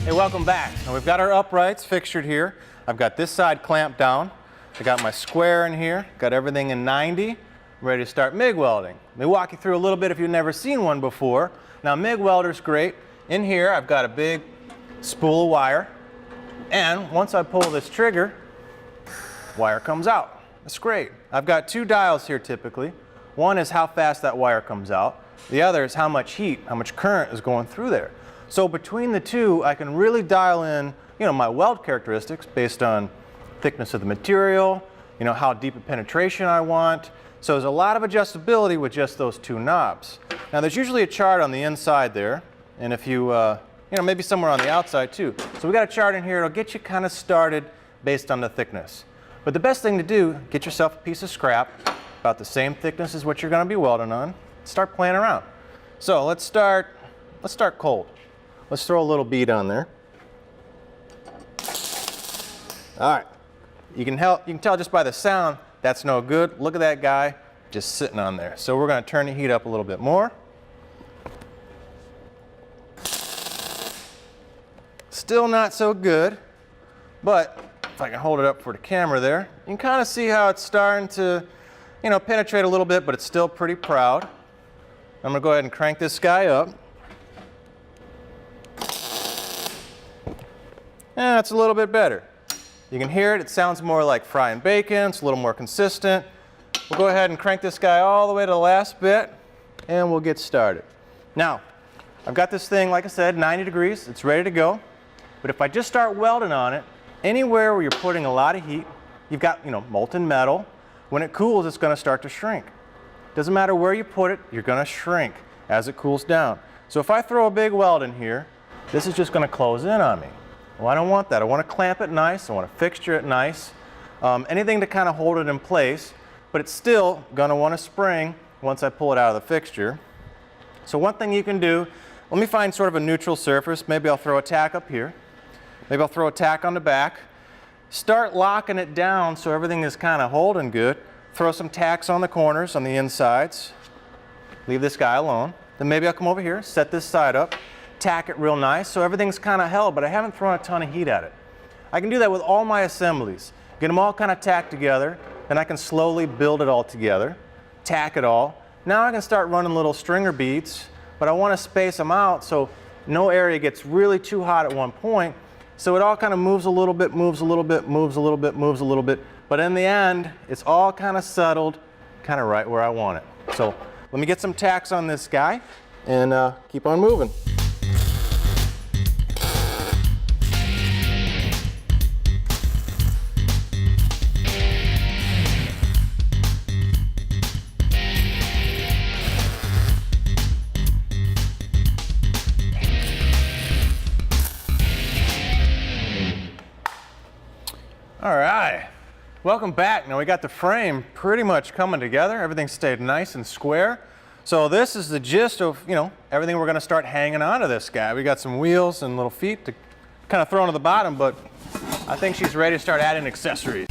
Hey, welcome back. Now we've got our uprights fixtured here. I've got this side clamped down. I got my square in here, got everything in 90. I'm ready to start MIG welding. Let me walk you through a little bit if you've never seen one before. Now MIG welder's great. In here I've got a big spool of wire, and once I pull this trigger, wire comes out. That's great. I've got two dials here typically. One is how fast that wire comes out. The other is how much heat, how much current is going through there. So between the two, I can really dial in, my weld characteristics based on thickness of the material, how deep a penetration I want. So there's a lot of adjustability with just those two knobs. Now there's usually a chart on the inside there, and if you, maybe somewhere on the outside too. So we got a chart in here, it'll get you kind of started based on the thickness. But the best thing to do, get yourself a piece of scrap, about the same thickness as what you're going to be welding on. Start playing around. So let's start cold. Let's throw a little bead on there. All right. You can tell just by the sound that's no good. Look at that guy just sitting on there. So we're going to turn the heat up a little bit more. Still not so good, but if I can hold it up for the camera there, you can kind of see how it's starting to, penetrate a little bit, but it's still pretty proud. I'm going to go ahead and crank this guy up. Yeah, it's a little bit better. You can hear it. It sounds more like frying bacon. It's a little more consistent. We'll go ahead and crank this guy all the way to the last bit, and we'll get started. Now, I've got this thing, like I said, 90 degrees. It's ready to go. But if I just start welding on it, anywhere where you're putting a lot of heat, you've got, molten metal. When it cools, it's going to start to shrink. Doesn't matter where you put it, you're going to shrink as it cools down. So if I throw a big weld in here, this is just going to close in on me. Well, I don't want that. I want to clamp it nice. I want to fixture it nice. Anything to kind of hold it in place, but it's still going to want to spring once I pull it out of the fixture. So one thing you can do, let me find sort of a neutral surface. Maybe I'll throw a tack up here. Maybe I'll throw a tack on the back. Start locking it down so everything is kind of holding good. Throw some tacks on the corners, on the insides. Leave this guy alone. Then maybe I'll come over here, set this side up, tack it real nice so everything's kind of held, but I haven't thrown a ton of heat at it. I can do that with all my assemblies. Get them all kind of tacked together, then I can slowly build it all together, tack it all. Now I can start running little stringer beads, but I want to space them out so no area gets really too hot at one point. So it all kind of moves a little bit, moves a little bit, moves a little bit, moves a little bit. But in the end, it's all kind of settled, kind of right where I want it. So let me get some tacks on this guy and keep on moving. All right, welcome back. Now we got the frame pretty much coming together. Everything stayed nice and square. So this is the gist of, everything we're gonna start hanging onto this guy. We got some wheels and little feet to kind of throw into the bottom, but I think she's ready to start adding accessories.